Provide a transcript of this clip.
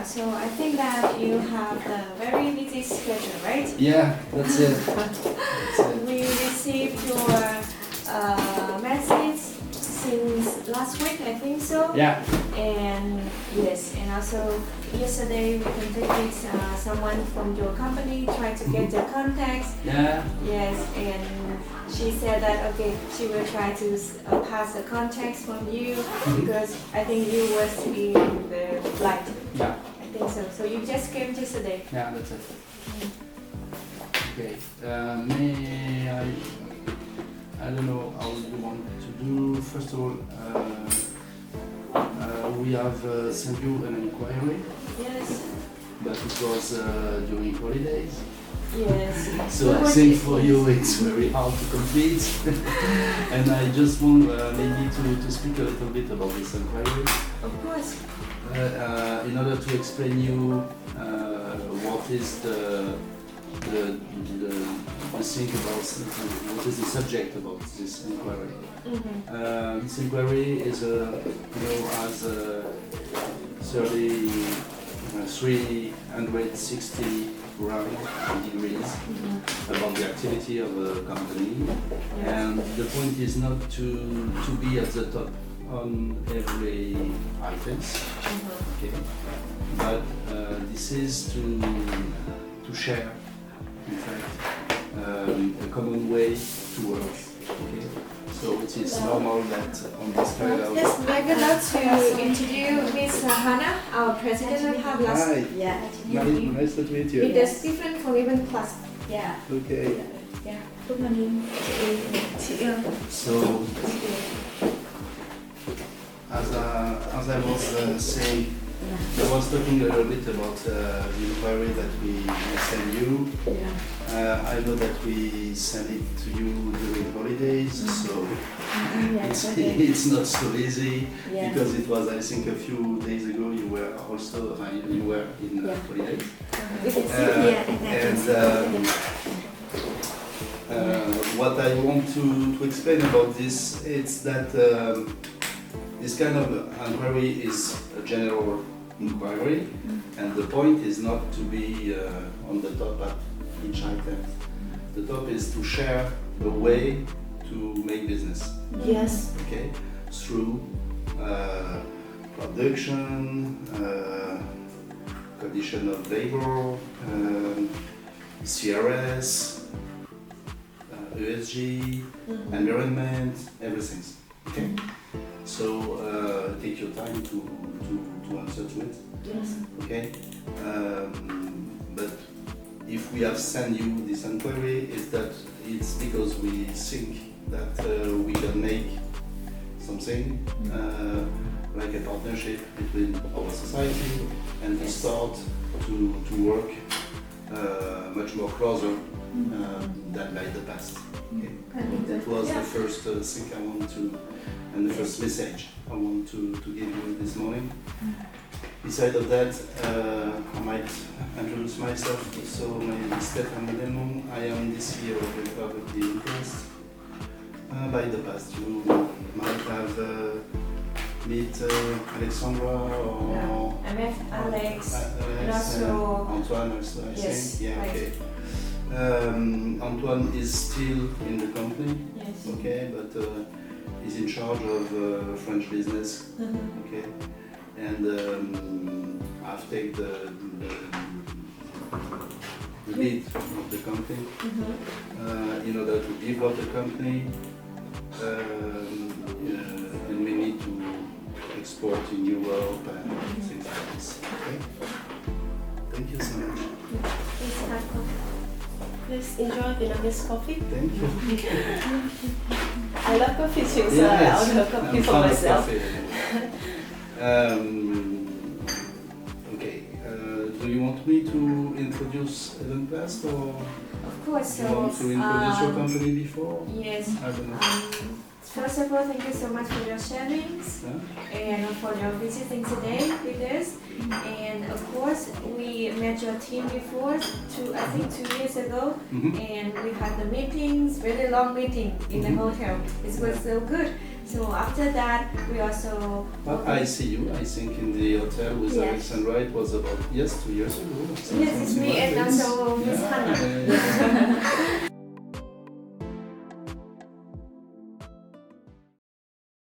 so I think that you have a very busy schedule, right? Yeah, that's it. That's it. We received your message since last week, I think so. Yeah. And yes, and also yesterday we contacted someone from your company, tried to get the contacts. Yeah. Yes, and she said that okay, she will try to pass the contacts from you because I think you was in the flight. Yeah. I think so. So you just came yesterday. Yeah, that's it. Okay. I don't know how you want to do. First of all, we have sent you an inquiry, Yes. but it was during holidays. Yes. So I think for you it's very hard to complete. And I just want maybe to speak a little bit about this inquiry. Of course. In order to explain you what is the thing about what is the subject about this inquiry. Mm-hmm. This inquiry is has 360 round degrees about the activity of a company, and the point is not to be at the top on every items, okay, but this is to share, in fact, a common way to work. Okay, so it is normal that on this period of Yes, we're going to introduce Ms. Hannah, our president of Haplast. Hi, Yeah. nice to meet With you. the Stephen from Even Plus. Yeah. Okay. Yeah. Good morning. So, as I was saying, I was talking a little bit about the inquiry that we sent you. Yeah. I know that we sent it to you during holidays, so it's not so easy Yeah. because it was, I think, a few days ago you were also you were in holidays. What I want to explain about this is that this kind of inquiry is a general inquiry, and the point is not to be on the top at each item. The top is to share the way to make business, Yes. okay, through production, condition of labor, CRS, ESG, environment, everything. Okay, so take your time to answer to it. Yes. Okay, but if we have sent you this inquiry, it's because we think that we can make something like a partnership between our society and to start to work much more closer than by the past. Okay. That was the first thing I want to, and the first message I want to give you this morning. Beside of that, I might introduce myself. So my name is Stéphane Delmont. I am the CEO of the Haplast. By the past, you might have meet Alexandra or I met Alex, and Alex, also Antoine also, I yes, think. Yeah, right. okay. Antoine is still in the company, yes. okay, but he's in charge of French business, okay, and I've taken the lead of the company in order to develop the company, and we need to export in Europe and things like this. Okay. Thank you so much. Please have coffee. Please enjoy Vietnamese coffee. Thank you. I love coffee too, so Yes, I order coffee I'm for fond of myself. coffee. Okay. Do you want me to introduce Haplast or Of course. do you want to introduce your company before? Yes. I don't know. First of all, thank you so much for your sharings and for your visiting today with us. And of course, we met your team before, I think 2 years ago, and we had the meetings, very long meeting in the hotel. It was so good. So after that, we also. But I see you, I think in the hotel with Yes. Alexandra, it was about, 2 years ago. or something Yes, it's me like and this. also Miss Yeah, Hannah. yeah.